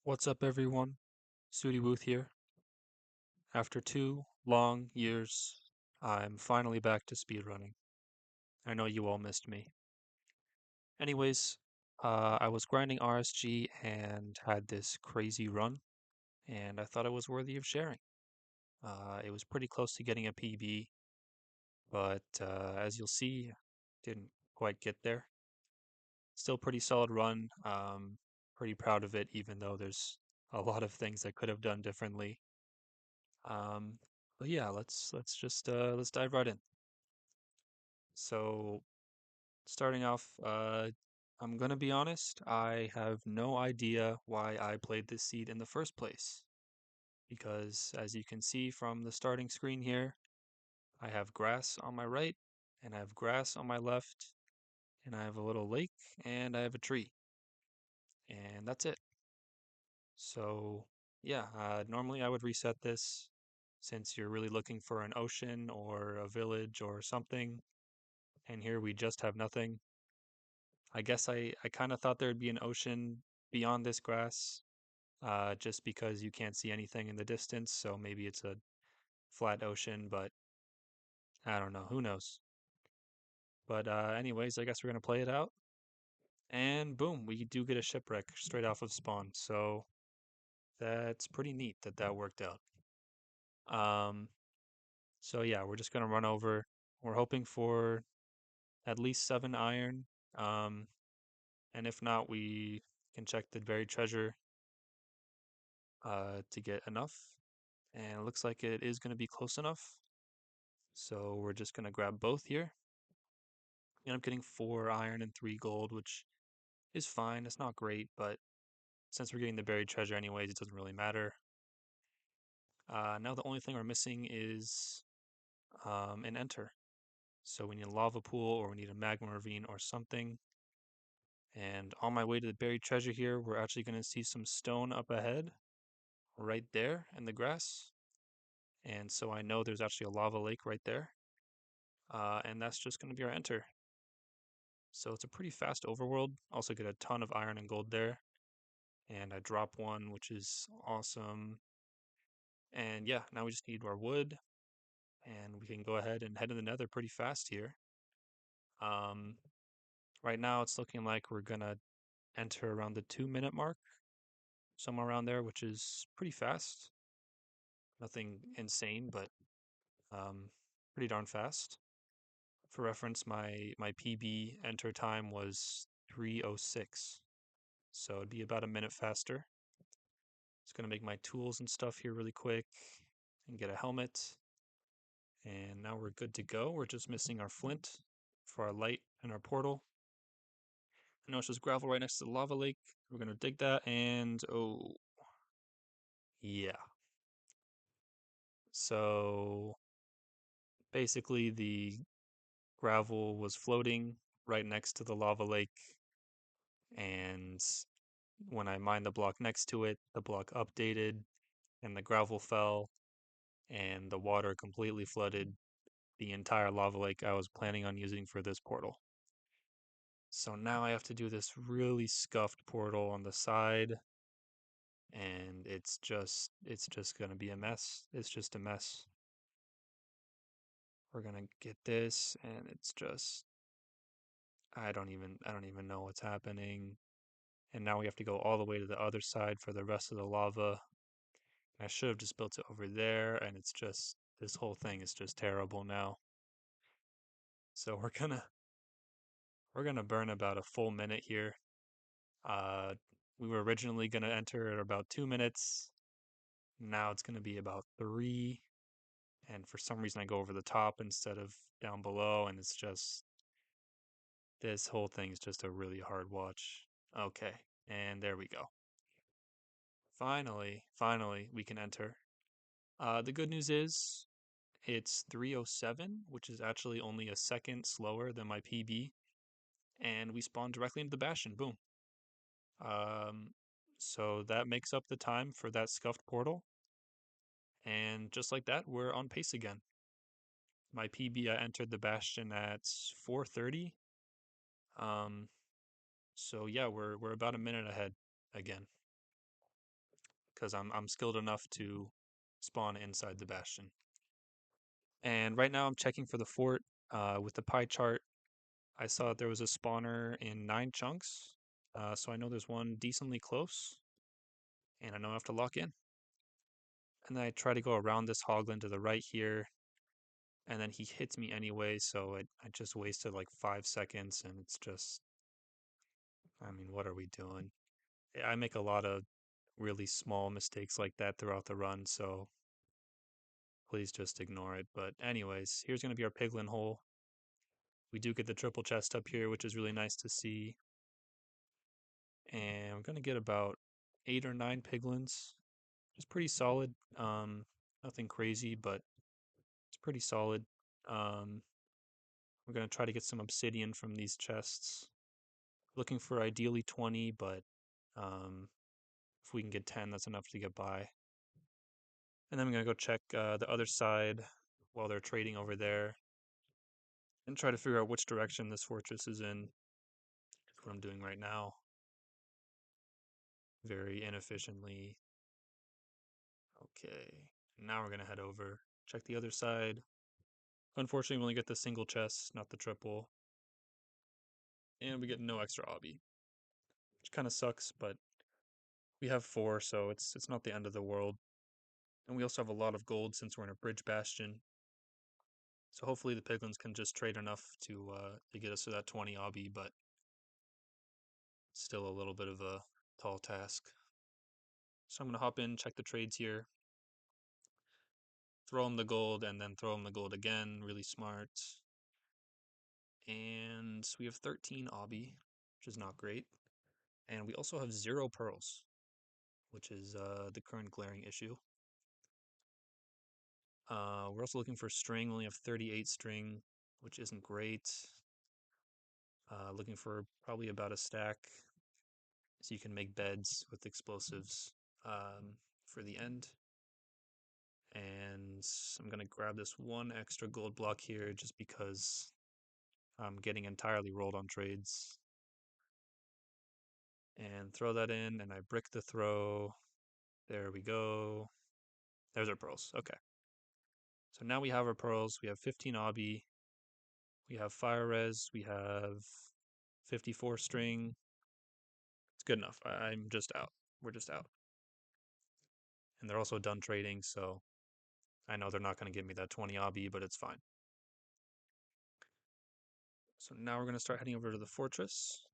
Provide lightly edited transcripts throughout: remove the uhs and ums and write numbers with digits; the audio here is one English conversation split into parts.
What's up, everyone? SuityWooth here. After 2 long years, I'm finally back to speedrunning. I know you all missed me. Anyways, I was grinding RSG and had this crazy run, and I thought it was worthy of sharing. It was pretty close to getting a PB, but as you'll see, didn't quite get there. Still pretty solid run. Pretty proud of it, even though there's a lot of things I could have done differently. Um, but yeah, let's dive right in. So starting off, I'm gonna be honest, I have no idea why I played this seed in the first place. Because as you can see from the starting screen here, I have grass on my right, and I have grass on my left, and I have a little lake, and I have a tree, and that's it. So yeah, normally I would reset this since you're really looking for an ocean or a village or something, and here we just have nothing. I guess I kind of thought there'd be an ocean beyond this grass, just because you can't see anything in the distance, so maybe it's a flat ocean, but I don't know, who knows. But anyways, I guess we're gonna play it out, and boom, we do get a shipwreck straight off of spawn, so that's pretty neat that that worked out. Um, so yeah, we're just gonna run over. We're hoping for at least 7 iron, um, and if not, we can check the buried treasure to get enough. And it looks like it is going to be close enough. So we're just going to grab both here. End up getting 4 iron and 3 gold, which is fine. It's not great, but since we're getting the buried treasure anyways, it doesn't really matter. Now the only thing we're missing is an enter. So we need a lava pool or we need a magma ravine or something. And on my way to the buried treasure here, we're actually going to see some stone up ahead, right there in the grass. And so I know there's actually a lava lake right there. And that's just going to be our enter. So it's a pretty fast overworld. Also get a ton of iron and gold there. And I drop one, which is awesome. And yeah, now we just need our wood. And we can go ahead and head to the nether pretty fast here. Um, right now it's looking like we're gonna enter around the 2 minute mark, somewhere around there, which is pretty fast. Nothing insane, but um, pretty darn fast. For reference, my PB enter time was 3:06, so it'd be about a minute faster. Just gonna make my tools and stuff here really quick and get a helmet. And now we're good to go. We're just missing our flint for our light and our portal. I know it's just gravel right next to the lava lake. We're gonna dig that and oh yeah. So basically the gravel was floating right next to the lava lake, and when I mined the block next to it, the block updated and the gravel fell and the water completely flooded the entire lava lake I was planning on using for this portal. So now I have to do this really scuffed portal on the side, and it's just gonna be a mess. It's just a mess. We're gonna get this, and it's just I don't even know what's happening. And now we have to go all the way to the other side for the rest of the lava. I should have just built it over there, and it's just this whole thing is just terrible now. So we're gonna burn about a full minute here. Uh, we were originally gonna enter at about 2 minutes. Now it's gonna be about three, and for some reason I go over the top instead of down below, and it's just this whole thing is just a really hard watch. Okay, and there we go. Finally, we can enter. The good news is it's 3:07, which is actually only a second slower than my PB, and we spawn directly into the Bastion. Boom. Um, so that makes up the time for that scuffed portal. And just like that, we're on pace again. My PB, I entered the Bastion at 4:30. Um, so yeah, we're about a minute ahead again. because I'm skilled enough to spawn inside the bastion. And right now I'm checking for the fort. With the pie chart, I saw that there was a spawner in 9 chunks, so I know there's one decently close, and I know I have to lock in. And then I try to go around this hoglin to the right here, and then he hits me anyway, so I just wasted like 5 seconds, and it's just, I mean, what are we doing? I make a lot of really small mistakes like that throughout the run, so please just ignore it. But anyways, here's going to be our piglin hole. We do get the triple chest up here, which is really nice to see. And we're going to get about 8 or 9 piglins. It's pretty solid. Nothing crazy, but it's pretty solid. We're going to try to get some obsidian from these chests. Looking for ideally 20, but if we can get 10, that's enough to get by. And then I'm going to go check the other side while they're trading over there and try to figure out which direction this fortress is in. That's what I'm doing right now. Very inefficiently. Okay, now we're going to head over, check the other side. Unfortunately, we only get the single chest, not the triple. And we get no extra obby, which kind of sucks, but we have 4, so it's not the end of the world. And we also have a lot of gold since we're in a bridge bastion. So hopefully the piglins can just trade enough to get us to that 20 obby, but still a little bit of a tall task. So I'm going to hop in, check the trades here, throw him the gold, and then throw him the gold again. Really smart. And we have 13 obby, which is not great. And we also have 0 pearls, which is the current glaring issue. We're also looking for string. We only have 38 string, which isn't great. Looking for probably about a stack, so you can make beds with explosives for the end. And I'm going to grab this 1 extra gold block here just because I'm getting entirely rolled on trades. And throw that in, and I brick the throw. There we go. There's our pearls. Okay. So now we have our pearls. We have 15 obby. We have fire res. We have 54 string. It's good enough. I'm just out. We're just out. And they're also done trading, so I know they're not going to give me that 20 obby, but it's fine. So now we're going to start heading over to the fortress.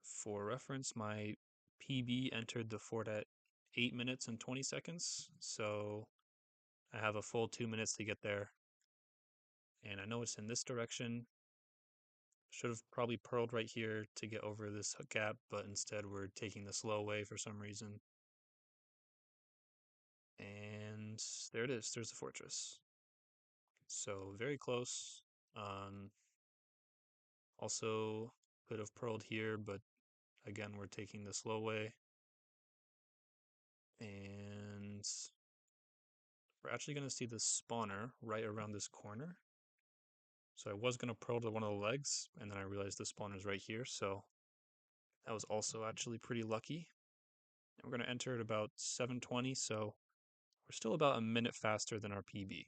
For reference, my PB entered the fort at 8 minutes and 20 seconds, so I have a full 2 minutes to get there. And I know it's in this direction. Should have probably pearled right here to get over this gap, but instead we're taking the slow way for some reason. And there it is. There's the fortress. So very close. Also could have pearled here, but again, we're taking the slow way. And we're actually going to see the spawner right around this corner. So I was going to pearl to one of the legs, and then I realized the spawner's right here, so that was also actually pretty lucky. And we're going to enter at about 7:20, so we're still about a minute faster than our PB,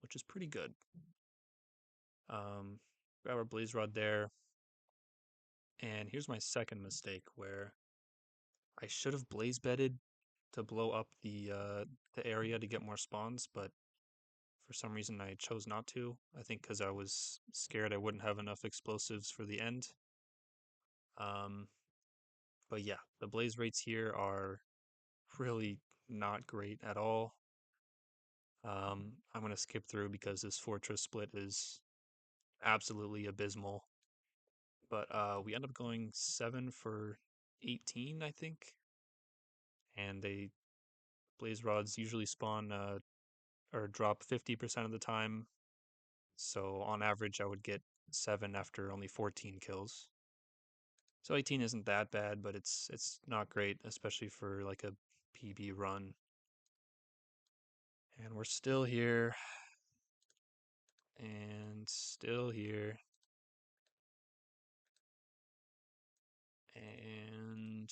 which is pretty good. Grab our blaze rod there. And here's my second mistake, where I should have blaze bedded to blow up the area to get more spawns, but for some reason I chose not to. I think because I was scared I wouldn't have enough explosives for the end. But yeah, the blaze rates here are really not great at all. I'm going to skip through because this fortress split is absolutely abysmal. But we end up going 7 for 18, I think. And they blaze rods usually spawn or drop 50% of the time. So on average, I would get 7 after only 14 kills. So 18 isn't that bad, but it's not great, especially for like a PB run. And we're still here. And still here. And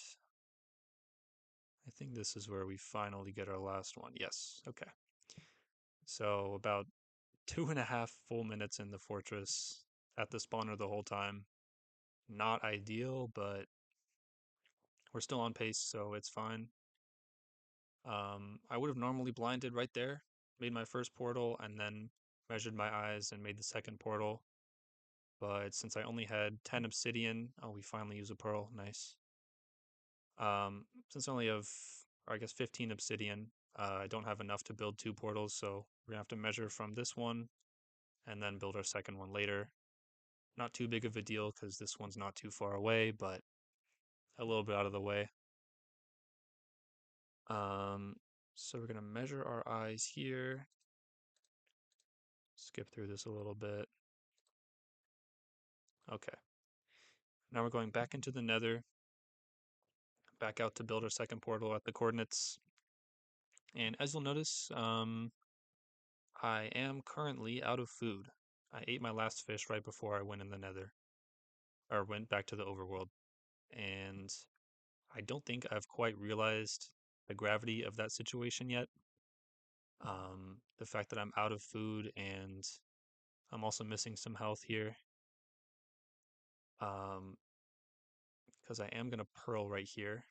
think this is where we finally get our last one. Yes, okay. So about 2.5 full minutes in the fortress at the spawner the whole time. Not ideal, but we're still on pace, so it's fine. I would have normally blinded right there, made my first portal, and then measured my eyes and made the second portal. But since I only had 10 obsidian, oh, we finally use a pearl. Nice. Since I only have, or I guess 15 obsidian, I don't have enough to build 2 portals, so we're gonna have to measure from this one and then build our second one later. Not too big of a deal because this one's not too far away, but a little bit out of the way. Um, so we're gonna measure our eyes here. Skip through this a little bit. Okay. Now we're going back into the nether, back out to build our second portal at the coordinates. And as you'll notice, I am currently out of food. I ate my last fish right before I went in the nether, or went back to the overworld. And I don't think I've quite realized the gravity of that situation yet. The fact that I'm out of food and I'm also missing some health here. Because I am gonna pearl right here,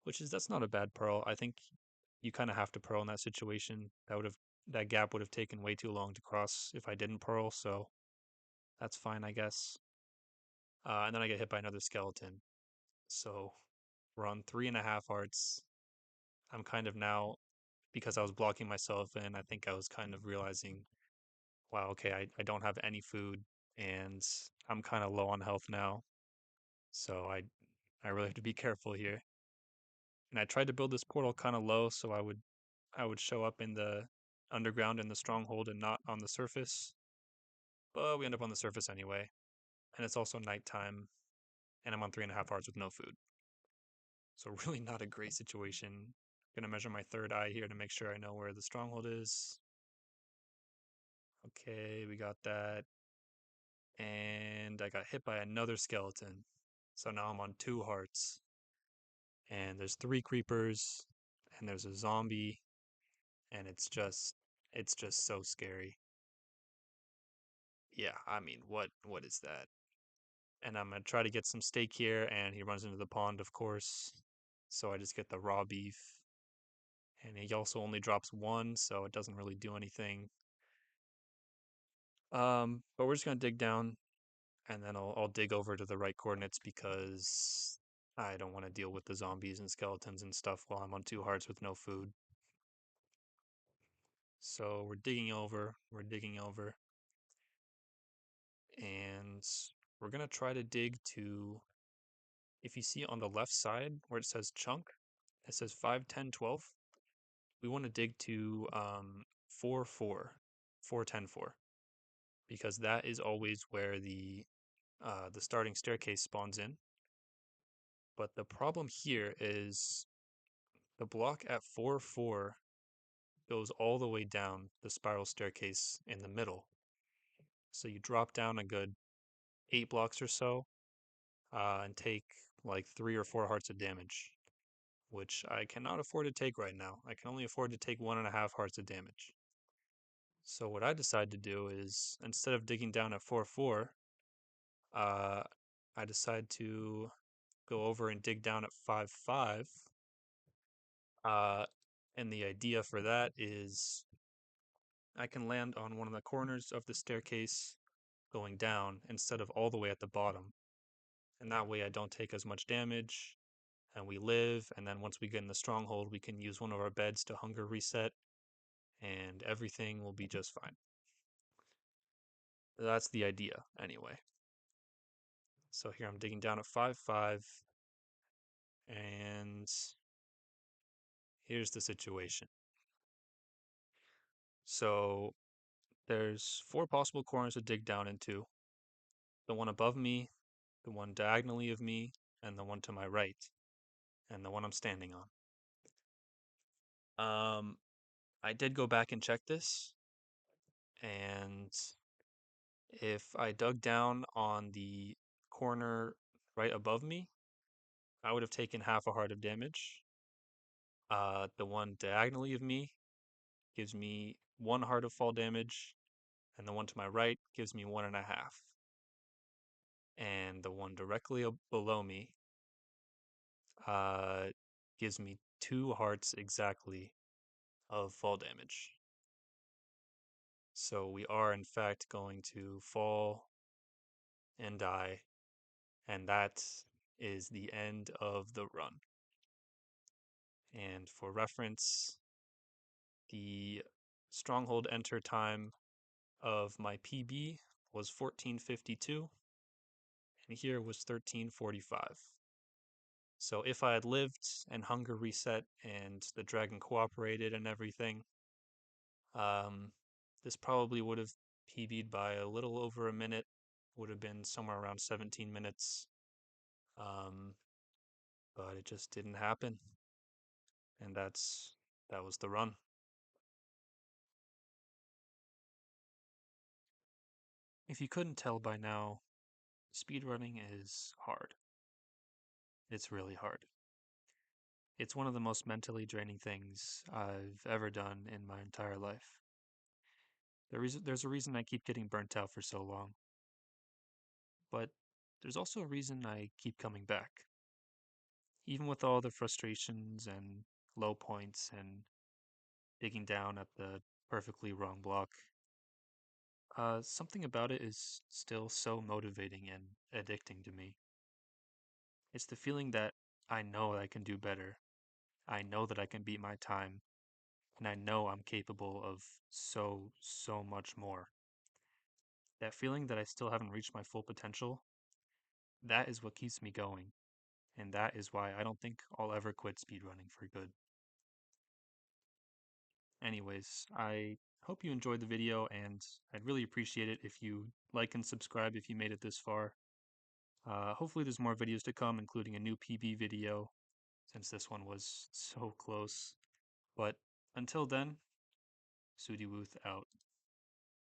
that's not a bad pearl. I think you kind of have to pearl in that situation. That gap would have taken way too long to cross if I didn't pearl, so that's fine, I guess. And then I get hit by another skeleton. So we're on 3.5 hearts. I'm kind of now, because I was blocking myself in, I think I was kind of realizing, wow, okay, I don't have any food and I'm kind of low on health now. So I really have to be careful here. And I tried to build this portal kind of low so I would show up in the underground in the stronghold and not on the surface. But we end up on the surface anyway. And it's also nighttime, and I'm on 3.5 hearts with no food. So really not a great situation. Gonna measure my third eye here to make sure I know where the stronghold is. Okay, we got that. And I got hit by another skeleton. So now I'm on 2 hearts. And there's 3 creepers, and there's a zombie, and it's just so scary. Yeah, I mean, what is that? And I'm gonna try to get some steak here, and he runs into the pond, of course. So I just get the raw beef, and he also only drops 1, so it doesn't really do anything. But we're just gonna dig down, and then I'll dig over to the right coordinates because I don't want to deal with the zombies and skeletons and stuff while I'm on 2 hearts with no food. So we're digging over, and we're gonna try to dig to, if you see on the left side where it says chunk, it says 5, 10, 12. We want to dig to 4, 4, 4, 10, 4, because that is always where the starting staircase spawns in. But the problem here is the block at 4, 4 goes all the way down the spiral staircase in the middle. So you drop down a good 8 blocks or so, and take like 3 or 4 hearts of damage, which I cannot afford to take right now. I can only afford to take 1.5 hearts of damage. So what I decide to do is, instead of digging down at 4, 4, uh, I decide to go over and dig down at 5, 5. Uh, and the idea for that is I can land on one of the corners of the staircase going down instead of all the way at the bottom. And that way I don't take as much damage and we live. And then once we get in the stronghold, we can use one of our beds to hunger reset and everything will be just fine. That's the idea, anyway. So here I'm digging down at 5, 5. And here's the situation. So there's 4 possible corners to dig down into. The one above me, the one diagonally of me, and the one to my right, and the one I'm standing on. I did go back and check this, and if I dug down on the corner right above me, I would have taken half a heart of damage. The one diagonally of me gives me 1 heart of fall damage, and the one to my right gives me 1.5. And the one directly below me uh, gives me 2 hearts exactly of fall damage. So we are, in fact, going to fall and die, and that is the end of the run. And for reference, the Stronghold enter time of my PB was 14:52, and here was 13:45. So if I had lived and hunger reset and the dragon cooperated and everything, um, this probably would have PB'd by a little over a minute, would have been somewhere around 17 minutes. Um, but it just didn't happen, and that was the run. If you couldn't tell by now, speedrunning is hard. It's really hard. It's one of the most mentally draining things I've ever done in my entire life. There's a reason I keep getting burnt out for so long, but there's also a reason I keep coming back. Even with all the frustrations and low points and digging down at the perfectly wrong block, something about it is still so motivating and addicting to me. It's the feeling that I know I can do better. I know that I can beat my time, and I know I'm capable of so much more. That feeling that I still haven't reached my full potential, that is what keeps me going, and that is why I don't think I'll ever quit speedrunning for good. Anyways, I hope you enjoyed the video, and I'd really appreciate it if you like and subscribe if you made it this far. Hopefully there's more videos to come, including a new PB video, since this one was so close. But until then, SuityWooth out.